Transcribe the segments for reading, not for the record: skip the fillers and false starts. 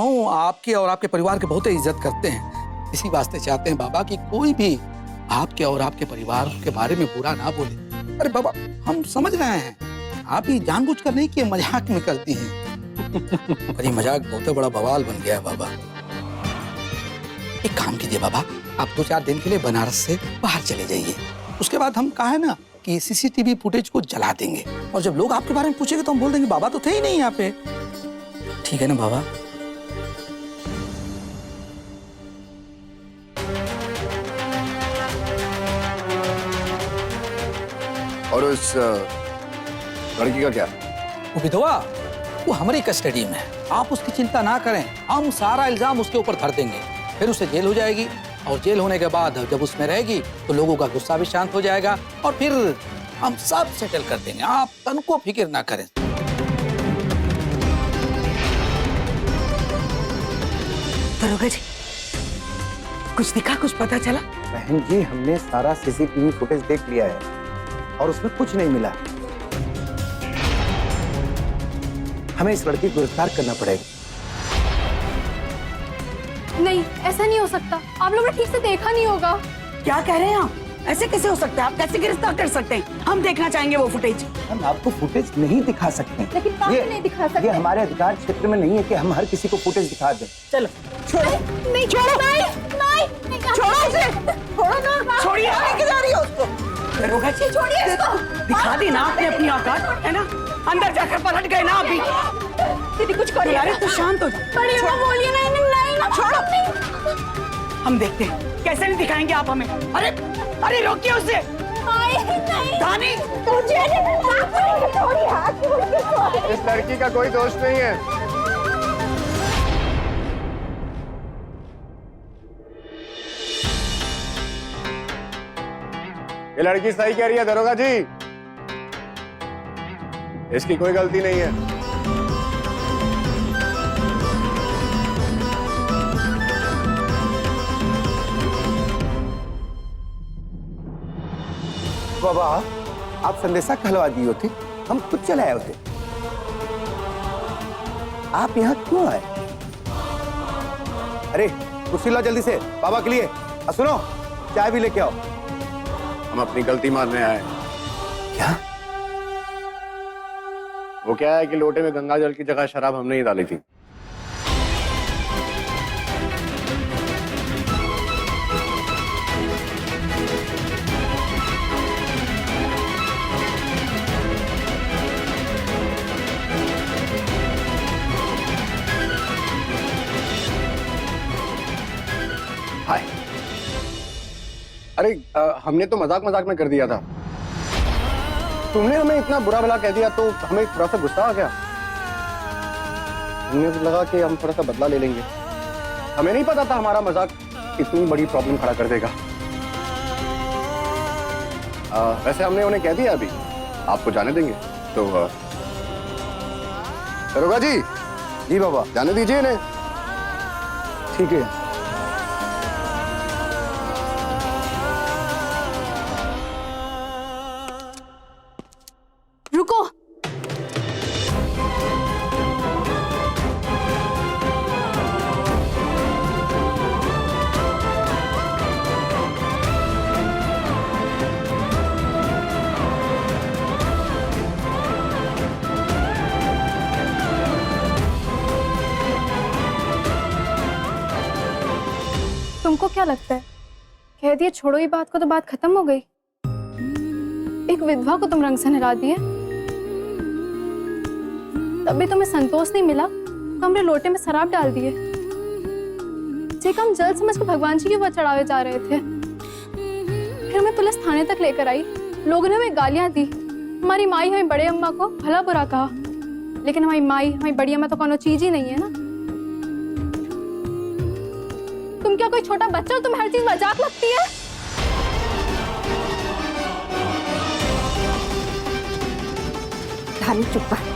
हम आपके और आपके परिवार के बहुत इज्जत करते हैं। इसी वास्ते चाहते हैं बाबा कि कोई भी आपके और आपके परिवार के बारे में बुरा ना बोले। अरे बाबा, हम समझ रहे हैं आप ही जानबूझकर नहीं कि मजाक में करती हैं। पर ये मजाक बहुत बड़ा बवाल बन गया है बाबा। एक काम कीजिए बाबा, आप 2-4 दिन के लिए बनारस से बाहर चले जाइए। उसके बाद हम कहा है ना कि सीसीटीवी फुटेज को जला देंगे, और जब लोग आपके बारे में पूछेंगे तो हम बोल देंगे बाबा तो थे ही नहीं यहाँ पे। ठीक है ना बाबा? और उस लड़की का क्या? वो विधवा, वो हमारी कस्टडी में है। आप उसकी चिंता ना करें, हम सारा इल्जाम उसके ऊपर धर देंगे। फिर उसे जेल हो जाएगी, और जेल होने के बाद जब उसमें रहेगी तो लोगों का गुस्सा भी शांत हो जाएगा, और फिर हम सब सेटल कर देंगे। आप तनको फिक्र ना करें। दरोगा जी, कुछ दिखा, कुछ पता चला? बहन जी, हमने सारा सीसीटीवी फुटेज देख लिया है और उसमें कुछ नहीं मिला। हमें इस लड़की को गिरफ्तार करना पड़ेगा। नहीं, ऐसा नहीं हो सकता। आप लोगों ने ठीक से देखा नहीं होगा। क्या कह रहे हैं आप? ऐसे कैसे हो सकता है? आप कैसे गिरफ्तार कर सकते हैं? हम देखना चाहेंगे वो फुटेज। हम आपको फुटेज नहीं दिखा सकते। लेकिन काहे नहीं दिखा सकते? ये हमारे अधिकार क्षेत्र में नहीं है कि हम हर किसी को फुटेज दिखा दें। चलो, छोड़ो। नहीं, छोड़ो। नहीं, छोड़ो उसे। छोड़ो ना। छोड़िए, आगे की जा रही है उसको। दरोगा जी, छोड़िए इसको। दिखा दी ना आपने अपनी औकात, है ना? अंदर जाकर पलट गए ना अभी। दीदी कुछ करिए। अरे तू शांत हो जा। बड़ी अम्मा बोलिए ना, नहीं, छोड़ो। हम देखते हैं कैसे नहीं दिखाएंगे आप हमें। अरे अरे रोकिए उसे। नहीं, दानी, तुझे छोड़िए, हाथ छोड़ के छोड़िए। इस लड़की का कोई दोष नहीं है। ये लड़की सही कह रही है दरोगा जी, इसकी कोई गलती नहीं है। बाबा, आप संदेशा कहलवा दिए होते, हम खुद चले आए होते। आप यहाँ क्यों आए? अरे कुर्सी लो जल्दी से बाबा के लिए। सुनो, चाय भी लेके आओ। हम अपनी गलती मानने आए। क्या? वो क्या है कि लोटे में गंगा जल की जगह शराब हमने ही डाली थी। हाय। अरे हमने तो मजाक मजाक में कर दिया था। तुमने हमें इतना बुरा भला कह दिया तो हमें थोड़ा सा गुस्सा आ गया। हमें लगा कि हम थोड़ा सा बदला ले लेंगे। हमें नहीं पता था हमारा मजाक इतनी बड़ी प्रॉब्लम खड़ा कर देगा। वैसे हमने उन्हें कह दिया, अभी आपको जाने देंगे। तो दरोगा जी। जी बाबा। जाने दीजिए इन्हें। ठीक है। रुको। तुमको क्या लगता है, कह दिए छोड़ो ही बात को तो बात खत्म हो गई? एक विधवा को तुम रंग से नहला दिए, तब भी तुम्हें संतोष नहीं मिला तो हमने लोटे में शराब डाल दिए। जे हम जल समझ के भगवान जी के ऊपर चढ़ावे जा रहे थे। फिर हमें पुलिस थाने तक लेकर आई, लोगों ने हमें गालियां दी। हमारी माई हमारी बड़े अम्मा को भला बुरा कहा, लेकिन हमारी माई हमारी बड़ी अम्मा तो कोनो चीज ही नहीं है ना। तुम क्या कोई छोटा बच्चा हो, तुम हर चीज मजाक लगती है? धानी चुप कर,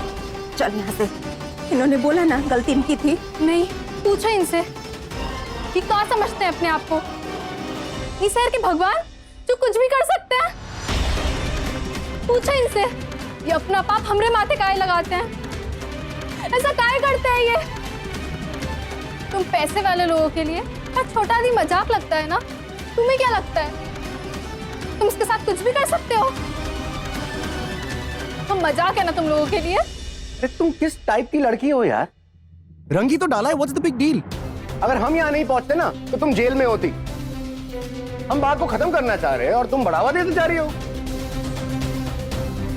चल यहाँ से। इन्होंने बोला ना गलती इनकी थी। नहीं, पूछो इनसे कि क्या समझते हैं अपने आप को। इस शहर के भगवान जो कुछ भी कर सकते हैं। पूछो इनसे, ये अपना पाप हमरे माथे काहे लगाते हैं? ऐसा काहे करते हैं ये? तुम पैसे वाले लोगों के लिए छोटा सी मजाक लगता है ना? तुम्हें क्या लगता है तुम इसके साथ कुछ भी कर सकते हो? हम मजाक है ना तुम लोगों के लिए? अरे तुम किस टाइप की लड़की हो यार? रंगी तो डाला है, व्हाट्स द बिग डील? अगर हम यहाँ नहीं पहुंचते ना तो तुम जेल में होती। हम बात को खत्म करना चाह रहे हैं और तुम बढ़ावा देते जा रही हो।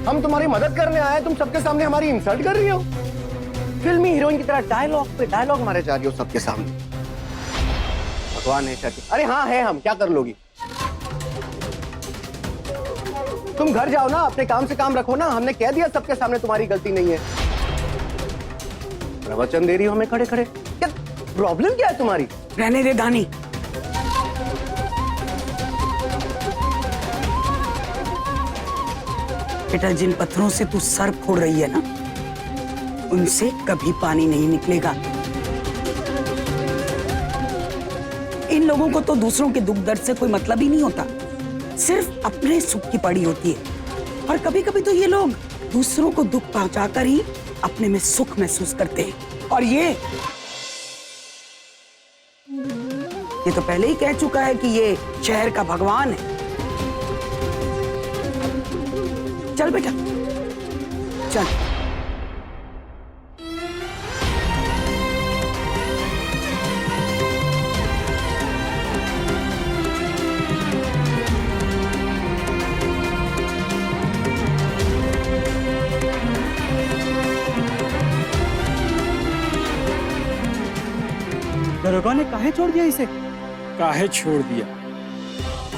हम तुम्हारी मदद करने आए, तुम सबके सामने हमारी इंसल्ट कर रही हो। फिल्मी हीरोइन की तरह डायलॉग पे डायलॉग मारे जा रही हो सबके सामने। भगवान ने चाहे। अरे हाँ है, हम क्या कर लोगी? तुम घर जाओ ना, अपने काम से काम रखो ना। हमने कह दिया सबके सामने तुम्हारी गलती नहीं है। प्रवचन दे रही हो हमें खड़े खड़े। क्या प्रॉब्लम क्या है तुम्हारी? रहने दे दानी। बेटा, जिन पत्थरों से तू सर फोड़ रही है ना, उनसे कभी पानी नहीं निकलेगा। इन लोगों को तो दूसरों के दुख दर्द से कोई मतलब ही नहीं होता, सिर्फ अपने सुख की पड़ी होती है। और कभी कभी तो ये लोग दूसरों को दुख पहुंचाकर ही अपने में सुख महसूस करते हैं। और ये तो पहले ही कह चुका है कि ये शहर का भगवान है। चल बेटा चल। दरोगा ने काहे छोड़ दिया इसे? काहे छोड़ दिया?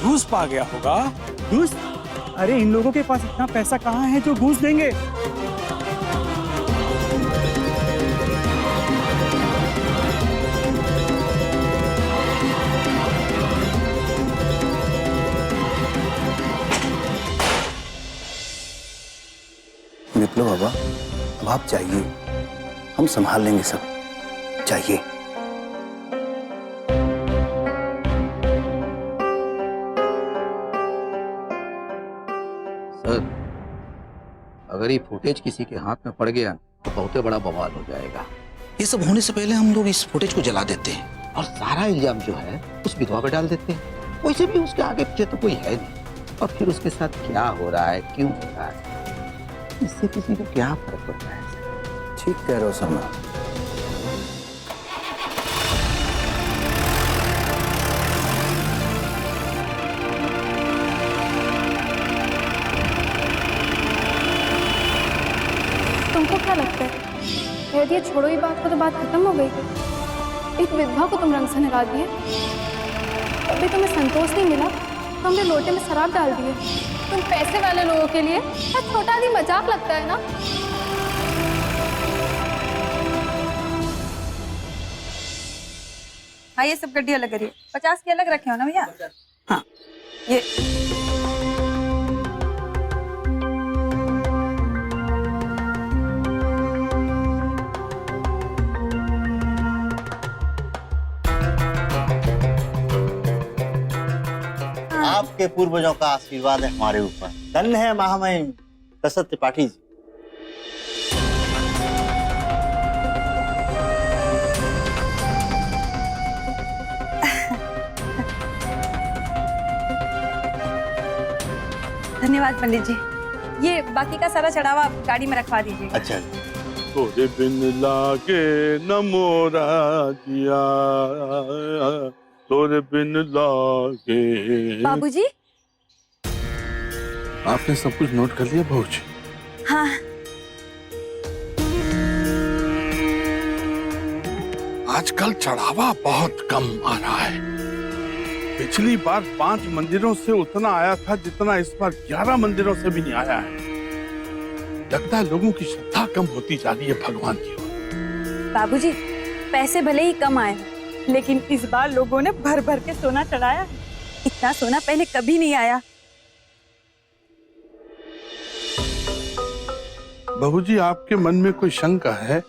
घूस पा गया होगा। घूस? अरे इन लोगों के पास इतना पैसा कहाँ है जो घूस देंगे? विप्लव बाबा, अब आप जाइए, हम संभाल लेंगे सब। जाइए। सर, अगर ये फुटेज किसी के हाथ में पड़ गया तो बहुत बड़ा बवाल हो जाएगा। ये सब होने से पहले हम लोग इस फुटेज को जला देते हैं और सारा इल्जाम जो है उस विधवा पे डाल देते हैं। वैसे भी उसके आगे पीछे तो कोई है नहीं, और फिर उसके साथ क्या हो रहा है, क्यों हो रहा है, इससे किसी को क्या फर्क पड़ता है? ठीक कह रहे हो सरमा। तुमको क्या लगता है कह दिए छोड़ो ही बात को तो बात खत्म हो गई? एक विधवा को तुम रंग से नहला दिए, अभी तुम्हें संतोष नहीं मिला तो हमने लोटे में शराब डाल दिए। तुम पैसे वाले लोगों के लिए छोटा सी मजाक लगता है ना? हाँ, ये सब गड्डी अलग करिए। 50 के अलग रखे हो ना भैया? हाँ, ये आपके पूर्वजों का आशीर्वाद है हमारे ऊपर। धन्य है महामहिम दशरथ त्रिपाठी जी। धन्यवाद पंडित जी। ये बाकी का सारा चढ़ावा गाड़ी में रखवा दीजिए। अच्छा जी। तोरे बिन लागे न मोरा जिया, तोरे बिन लागे। बाबूजी। आपने सब कुछ नोट कर लिया बहू जी? हाँ। आजकल चढ़ावा बहुत कम आ रहा है। पिछली बार 5 मंदिरों से उतना आया था जितना इस बार 11 मंदिरों से भी नहीं आया है। लगता है लोगों की श्रद्धा कम होती जा रही है भगवान की ओर। बाबूजी, पैसे भले ही कम आए लेकिन इस बार लोगों ने भर भर के सोना चढ़ाया। इतना सोना पहले कभी नहीं आया। बहू जी, आपके मन में कोई शंका है?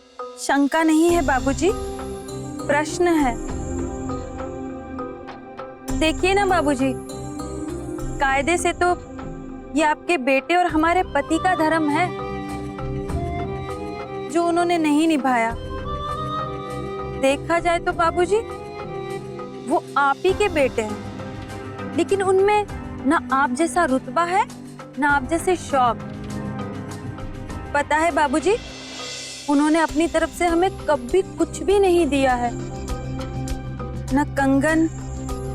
शंका नहीं है बाबूजी, प्रश्न है। देखिए ना बाबूजी, कायदे से तो ये आपके बेटे और हमारे पति का धर्म है जो उन्होंने नहीं निभाया। देखा जाए तो बाबूजी, वो आप ही के बेटे हैं, लेकिन उनमें ना आप जैसा रुतबा है, ना आप जैसे शौक। पता है बाबूजी, उन्होंने अपनी तरफ से हमें कभी कुछ भी नहीं दिया है, न कंगन,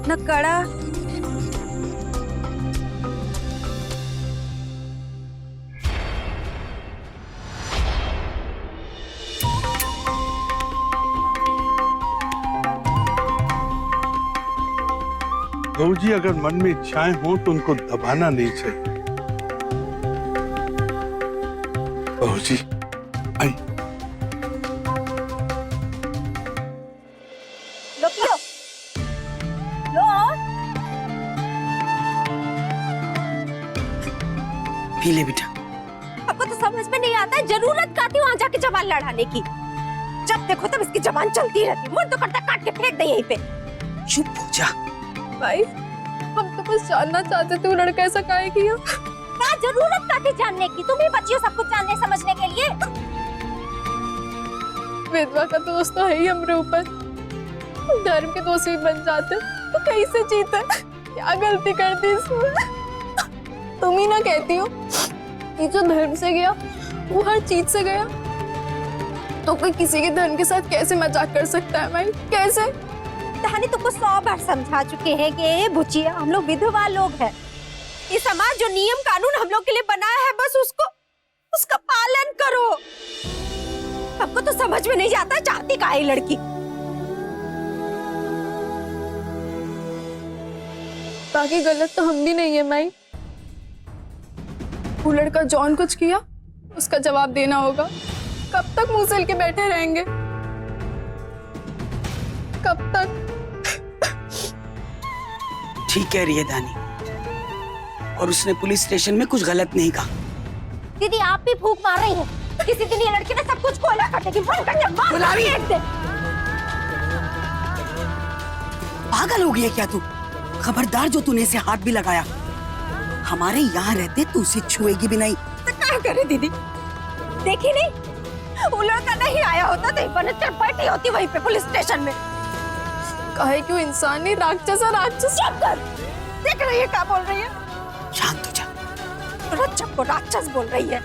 न कड़ा। बहू जी, अगर मन में इच्छाएं हो तो उनको दबाना नहीं चाहिए। बहू जी, आई। लो पियो, लो। पी ले बेटा। आपको तो समझ में नहीं आता है, जरूरत क्या थी वहाँ जाके जबान लड़ाने की? जब देखो तब इसकी जबान चलती रहती, मुंह तो करता काट के फेंक दे यहीं पे। चुप हो जा। भाई, हम तो बस जानना चाहते थे वो लड़का ऐसा काहे किया। क्या जरूरत क्या थी जानने की? तुम ही बच्ची हो सब कुछ जानने समझने के लिए। विधवा का दोस्त तो है ही हमारे ऊपर, धर्म के दोषी बन जाते तो कैसे जीते? क्या गलती कर दी इसमें? तुम ही ना कहती हो ये जो धर्म से गया वो हर चीज से गया, तो कोई किसी के धर्म के साथ कैसे मजाक कर सकता है भाई? कैसे? कहानी तुमको 100 बार समझा चुके हैं कि बुचिया, हम लोग विधवा लोग हैं। ये समाज जो नियम कानून हम लोग के लिए बनाया है, बस उसका पालन करो। हमको तो समझ में नहीं जाता चाहती का है लड़की। बाकी गलत तो हम भी नहीं है माई। वो लड़का जॉन कुछ किया, उसका जवाब देना होगा। कब तक मुंह सिल के बैठे रहेंगे? कब तक? ठीक कह रही है दानी, और उसने पुलिस स्टेशन में कुछ गलत नहीं कहा। दीदी आप भी फूंक मार रही हैं। किसी दिन ये लड़की ने सब कुछ खोला कर देगी, बंद कर दे, मार दे। पागल हो गई है क्या तू? खबरदार जो तूने इसे हाथ भी लगाया। हमारे यहाँ रहते तू उसे छुएगी भी नहीं। तो क्या करे दीदी? देखी नहीं, वो लड़का नहीं आया होता तो बनचर बैठी होती वहीं पे पुलिस स्टेशन में। काहे क्यों इंसान नहीं, राक्षस है राक्षस। चुप कर। देख रही है क्या बोल रही है? शांत हो जा। रक्षक को राक्षस बोल रही है,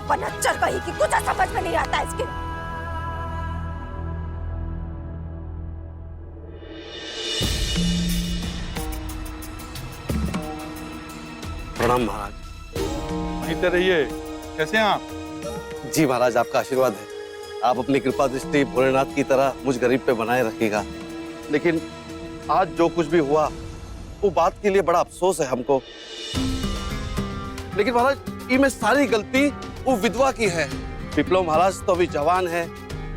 बनचर कही कि कुछ समझ में नहीं आता इसके। प्रणाम महाराज। वहीं पे रहिए। कैसे हैं आप? जी महाराज, आपका आशीर्वाद है। आप अपनी कृपा दृष्टि भोलेनाथ की तरह मुझ गरीब पे बनाए रखिएगा। लेकिन आज जो कुछ भी हुआ वो बात के लिए बड़ा अफसोस है हमको। लेकिन महाराज, ये सारी गलती वो विधवा की है। विप्लव महाराज तो अभी जवान है,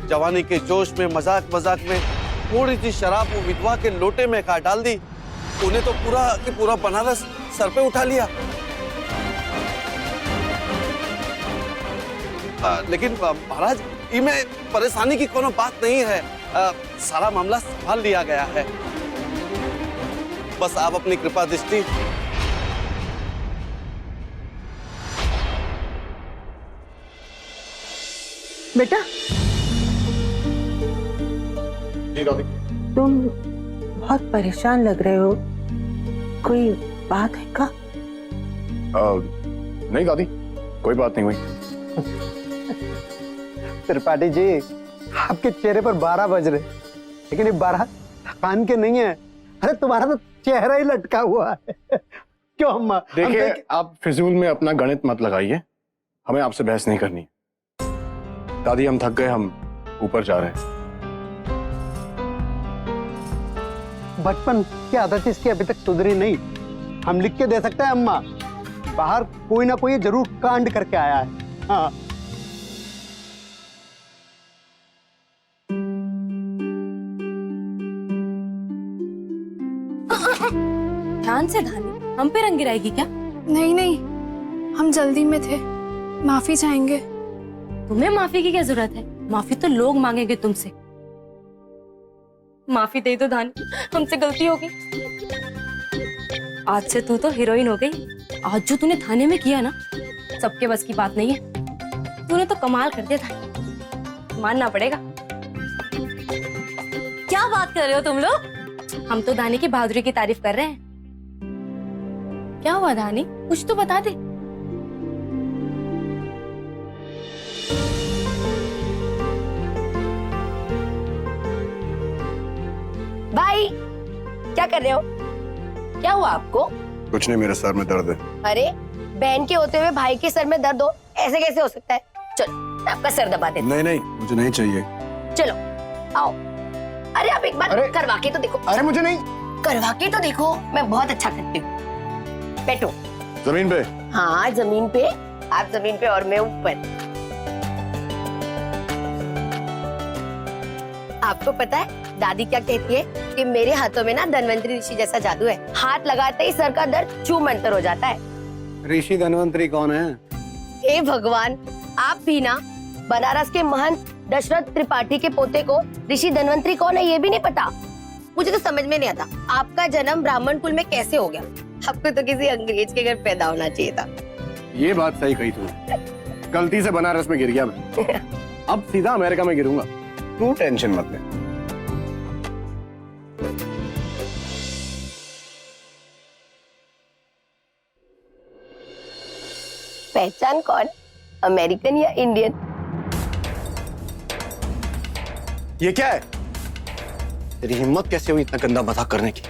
जवानी के जोश में मजाक मजाक में थोड़ी सी शराब वो विधवा के लोटे में खा डाल दी। उन्हें तो पूरा के पूरा बनारस सर पे उठा लिया। लेकिन महाराज, इनमें परेशानी की कोनो बात नहीं है। सारा मामला संभाल लिया गया है। बस आप अपनी कृपा दृष्टि। बेटा, तुम बहुत परेशान लग रहे हो, कोई बात है क्या? नहीं दादी, कोई बात नहीं हुई। त्रिपाठी जी, आपके चेहरे पर 12 बज रहे, लेकिन ये 12 थकान के नहीं है। अरे तुम्हारा तो चेहरा ही लटका हुआ है। क्यों अम्मा? देखिए, आप फिजूल में अपना गणित मत लगाइए, हमें आपसे बहस नहीं करनी। दादी, हम थक गए, हम ऊपर जा रहे हैं। बचपन की आदत इसकी अभी तक सुधरी नहीं। हम लिख के दे सकते हैं अम्मा, बाहर कोई ना कोई जरूर कांड करके आया है। हाँ। ध्यान से धानी, हम पे रंग गिराएगी क्या? नहीं नहीं, हम जल्दी में थे, माफी चाहेंगे। तुम्हें माफी की क्या जरूरत है? माफी तो लोग मांगेंगे तुमसे। माफी दे दो धानी, हमसे गलती हो गई। आज से तू तो हीरोइन हो गई। आज जो तूने थाने में किया ना, सबके बस की बात नहीं है। तूने तो कमाल कर दिया था, मानना पड़ेगा। क्या बात कर रहे हो तुम लोग? हम तो दानी की बहादुरी की तारीफ कर रहे हैं। क्या हुआ दानी, कुछ तो बता दे। भाई क्या कर रहे हो? क्या हुआ आपको? कुछ नहीं, मेरे सर में दर्द है। अरे बहन के होते हुए भाई के सर में दर्द हो, ऐसे कैसे हो सकता है? चलो मैं आपका सर दबा देती हूँ। नहीं नहीं, मुझे नहीं चाहिए। चलो आओ। अरे आप एक बार करवा के तो देखो। अरे मुझे नहीं। करवा के तो देखो, मैं बहुत अच्छा करती हूँ। बैठो। जमीन पे? हाँ जमीन पे, आप जमीन पे और मैं ऊपर। आपको पता है दादी क्या कहती है कि मेरे हाथों में ना धन्वंतरी ऋषि जैसा जादू है, हाथ लगाते ही सर का दर्द छू मंतर हो जाता है। ऋषि धन्वंतरी कौन है? हे भगवान, आप भी ना बनारस के महंत दशरथ त्रिपाठी के पोते को ऋषि धन्वंतरी कौन है ये भी नहीं पता। मुझे तो समझ में नहीं आता आपका जन्म ब्राह्मण कुल में कैसे हो गया। आपको तो किसी अंग्रेज के घर पैदा होना चाहिए था। ये बात सही कही तूने, गलती से बनारस में गिर गया मैं। अब सीधा अमेरिका में गिरूंगा, तू टेंशन मत ले। पहचान कौन, अमेरिकन या इंडियन? ये क्या है? तेरी हिम्मत कैसे हुई इतना गंदा मजाक करने की?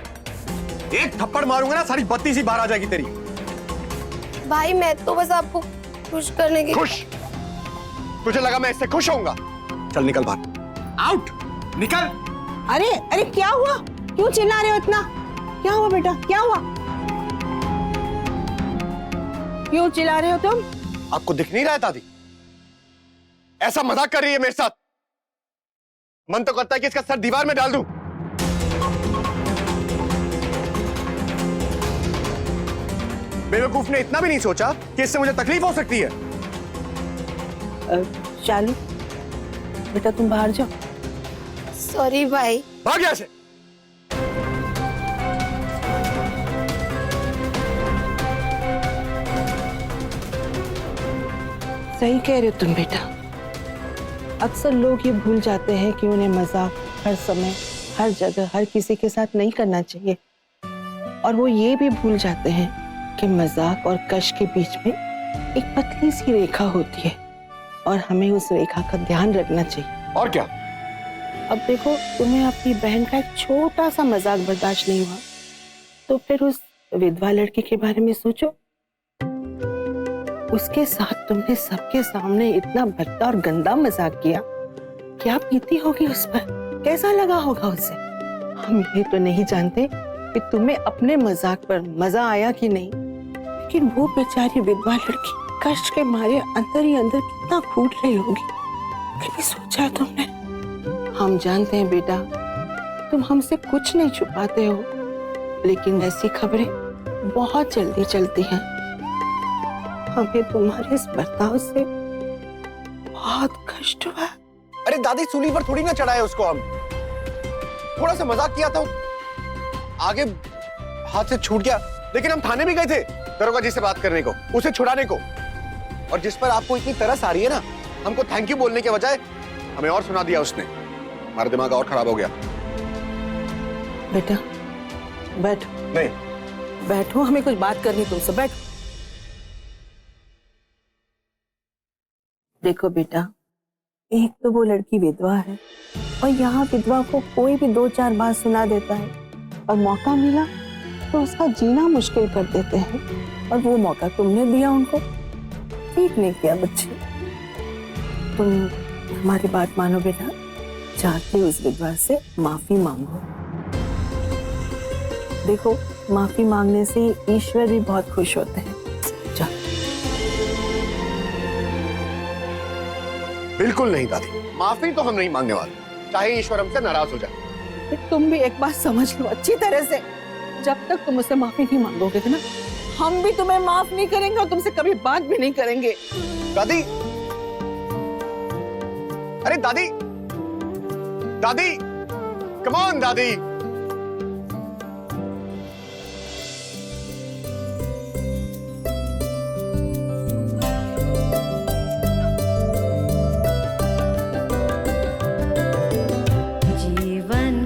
एक थप्पड़ मारूंगा ना सारी बत्ती सी बाहर आ जाएगी तेरी। भाई मैं तो बस आपको खुश करने की। खुश? तुझे लगा मैं इससे खुश होऊंगा? चल निकल बाहर, आउट, निकल। अरे अरे क्या हुआ, क्यों चिल्ला रहे हो इतना? क्या हुआ बेटा, क्या हुआ? क्यों चिल्ला रहे हो तुम? आपको दिख नहीं रहा है दादी? ऐसा मजाक कर रही है मेरे साथ। मन तो करता है कि इसका सर दीवार में डाल दूं। बेवकूफ ने इतना भी नहीं सोचा कि इससे मुझे तकलीफ हो सकती है। शालू बेटा तुम बाहर जाओ। सॉरी भाई। भाग यहाँ से। सही कह रहे हो तुम बेटा। अक्सर लोग ये भूल जाते हैं कि उन्हें मजाक हर समय, हर जगह, हर किसी के साथ नहीं करना चाहिए। और वो ये भी भूल जाते हैं कि मजाक और कश के बीच में एक पतली सी रेखा होती है और हमें उस रेखा का ध्यान रखना चाहिए। और क्या? अब देखो, तुम्हें अपनी बहन का एक छोटा सा मजाक बर्दाश्त नहीं हुआ, तो फिर उस विधवा लड़की के बारे में सोचो। उसके साथ तुमने सबके सामने इतना भद्दा और गंदा मजाक किया। क्या बीती होगी उस पर, कैसा लगा होगा उसे? हम ये तो नहीं जानते कि तुम्हें अपने मजाक पर मजा आया कि नहीं, लेकिन वो बेचारी विधवा लड़की कष्ट के मारे अंदर ही अंदर कितना फूट रही होगी। कभी सोचा तुमने? हम जानते हैं बेटा, तुम हमसे कुछ नहीं छुपाते हो, लेकिन ऐसी खबरें बहुत जल्दी चलती हैं। हमें तुम्हारे इस बर्ताव से बहुत कष्ट हुआ। अरे दादी, सूली पर थोड़ी ना चढ़ाए उसको हम। थोड़ा सा मजाक किया था, आगे हाथ से छूट गया, लेकिन हम थाने भी गए थे दरोगा जी से बात करने को, उसे छुड़ाने को। और जिस पर आपको इतनी तरस आ रही है ना, हमको थैंक यू बोलने के बजाय हमें और सुना दिया उसने। हमारा दिमाग और खराब हो गया। बेटा बैठो। नहीं बैठो, हमें कुछ बात करनी तुमसे। बैठो। देखो बेटा, एक तो वो लड़की विधवा है और यहाँ विधवा को कोई भी 2-4 बात सुना देता है और मौका मिला तो उसका जीना मुश्किल कर देते हैं। और वो मौका तुमने दिया उनको। ठीक नहीं किया बच्चे। तुम हमारी बात मानो बेटा, जाके उस विधवा से माफी मांगो। देखो, माफी मांगने से ईश्वर भी बहुत खुश होते हैं। जा। बिल्कुल नहीं दादी, माफी तो हम नहीं मांगने वाले, चाहे ईश्वर हमसे नाराज हो जाए। तुम भी एक बात समझ लो अच्छी तरह से, जब तक तुम मुझसे माफी नहीं मांगोगे ना, हम भी तुम्हें माफ नहीं करेंगे और तुमसे कभी बात भी नहीं करेंगे। दादी, अरे दादी, दादी, कम ऑन दादी। जीवन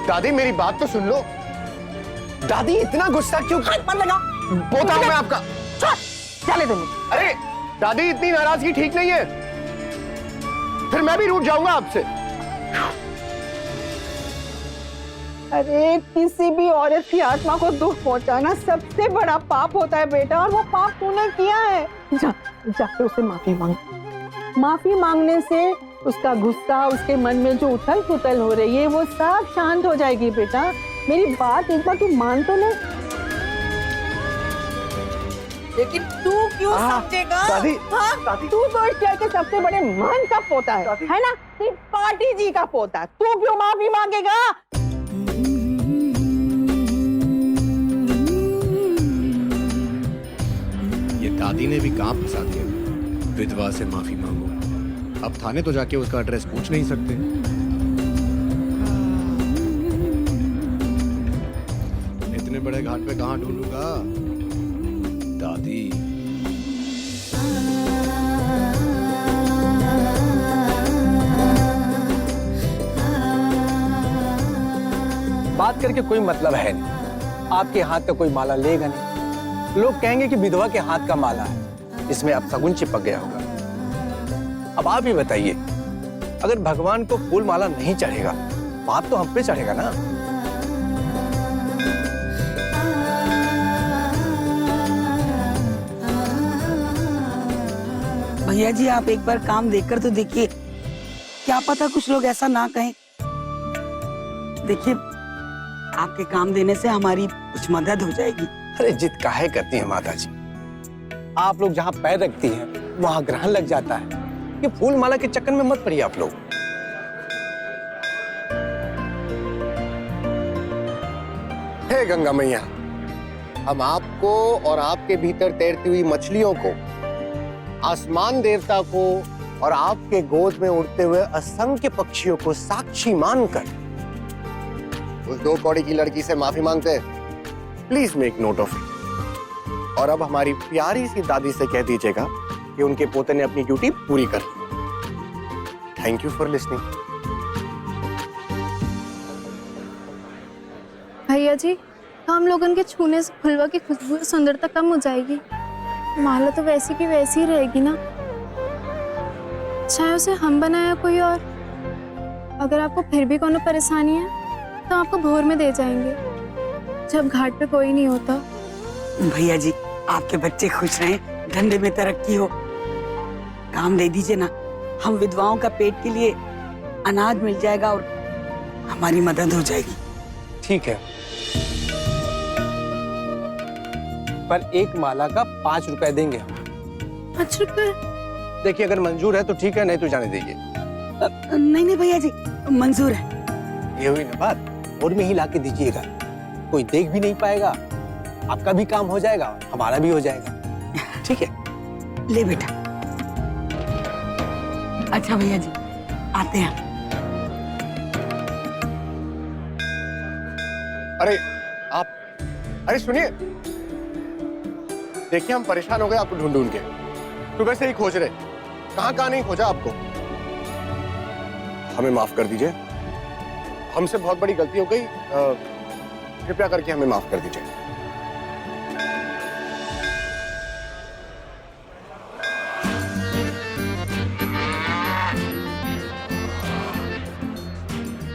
दादी मेरी बात तो सुन लो। दादी इतना गुस्सा क्यों? मत लगा। पोता हूं मैं आपका। चले तुम। अरे दादी इतनी नाराजगी ठीक नहीं है, फिर मैं भी रूठ जाऊंगा आपसे। अरे किसी भी औरत की आत्मा को दुख पहुंचाना सबसे बड़ा पाप होता है बेटा, और वो पाप तूने किया है। जाके उससे माफी मांग। माफी मांगने से उसका गुस्सा, उसके मन में जो उथल पुथल हो रही है, वो सब शांत हो जाएगी बेटा। मेरी बात एक बार तू मान तो ले। लेकिन तू क्यों समझेगा? दादी, हाँ? तू तो इस शहर के सबसे बड़े महंत का पोता है ना? त्रिपाठी जी का पोता। तू क्यों माफी मांगेगा? ये दादी ने भी कहाँ फंसा दिया। विधवा से माफी मांगो, अब थाने तो जाके उसका एड्रेस पूछ नहीं सकते। इतने बड़े घाट पे कहाँ ढूंढूंगा दादी। बात करके कोई मतलब है नहीं। आपके हाथ का कोई माला लेगा नहीं। लोग कहेंगे कि विधवा के हाथ का माला है, इसमें अब सगुन चिपक गया होगा। अब आप ही बताइए, अगर भगवान को फूल माला नहीं चढ़ेगा, पाप तो हम पे चढ़ेगा ना। भैया जी आप एक बार काम देखकर तो देखिए, क्या पता कुछ लोग ऐसा ना कहें। देखिए आपके काम देने से हमारी कुछ मदद हो जाएगी। अरे जिद काहे करती हैं माता जी, आप लोग जहाँ पैर रखती हैं वहाँ ग्रहण लग जाता है। ये फूल माला के चक्कर में मत पड़िए आप लोग। हे गंगा मैया, हम आपको और आपके भीतर तैरती हुई मछलियों को, आसमान देवता को और आपके गोद में उड़ते हुए असंख्य पक्षियों को साक्षी मानकर उस 2 कौड़ी की लड़की से माफी मांगते हैं। Please make note of it. और अब हमारी प्यारी सी दादी से कह दीजिएगा कि उनके पोते ने अपनी ड्यूटी पूरी कर ली। Thank you for listening. भैया जी, हम लोगन के छूने से फुलवा की खुशबू और सुंदरता कम हो जाएगी। माला तो वैसी की वैसी ही रहेगी ना, चाहे उसे हम बनाया कोई और। अगर आपको फिर भी कोनो परेशानी है तो आपको भोर में दे जाएंगे, जब घाट पे कोई नहीं होता। भैया जी आपके बच्चे खुश रहें, धंधे में तरक्की हो। काम दे दीजिए ना, हम विधवाओं का पेट के लिए अनाज मिल जाएगा और हमारी मदद हो जाएगी। ठीक है, पर एक माला का 5 रुपए देंगे हम। 5 रुपए? देखिए अगर मंजूर है तो ठीक है, नहीं तो जाने दीजिए। नहीं नहीं भैया जी मंजूर है। ये हुई ना बात, और में ही लाके दीजिएगा, कोई देख भी नहीं पाएगा, आपका भी काम हो जाएगा, हमारा भी हो जाएगा। ठीक है, ले बेटा। अच्छा भैया जी आते हैं। अरे आप, अरे सुनिए, देखिए हम परेशान हो गए आपको ढूंढ ढूंढ के, सुबह से ही खोज रहे, कहाँ नहीं खोजा आपको। हमें माफ कर दीजिए, हमसे बहुत बड़ी गलती हो गई, कृपया करके हमें माफ कर दीजिए।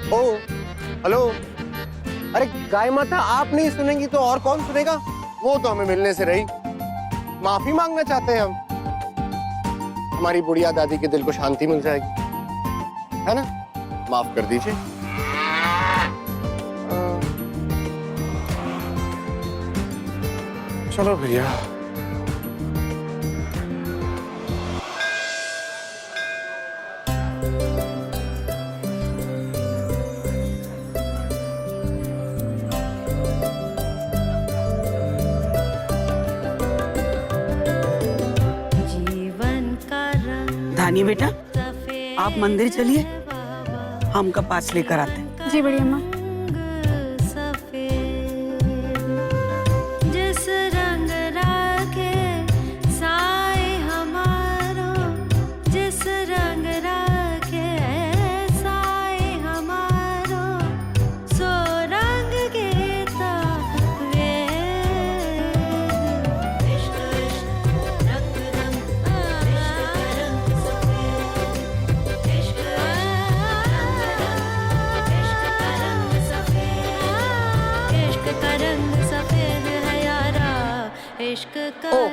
ओ हेलो, अरे गाय माता आप नहीं सुनेंगी तो और कौन सुनेगा? वो तो हमें मिलने से रही। माफी मांगना चाहते हैं हम, हमारी बुढ़िया दादी के दिल को शांति मिल जाएगी, है ना? माफ कर दीजिए। चलो भैया। धानी बेटा आप मंदिर चलिए, हम कपास लेकर आते हैं। जी बढ़िया माँ। सो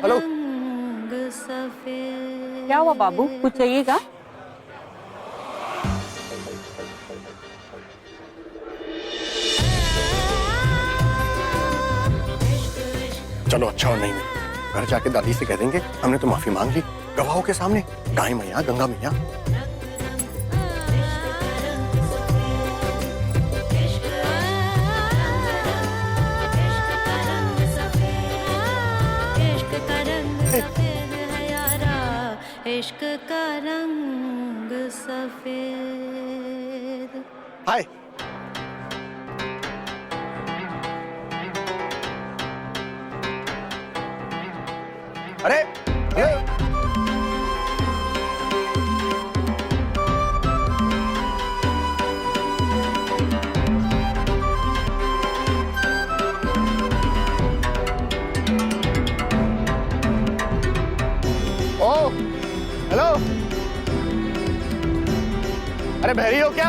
हेलो क्या हुआ बाबू, कुछ चाहिएगा? चलो अच्छा और नहीं मिली, घर जाके दादी से कह देंगे हमने तो माफी मांग ली गवाहों के सामने। गाय मैया, गंगा मैया। इश्क का रंग सफेद। हाय। अरे ओ हेलो, अरे बहरी हो क्या?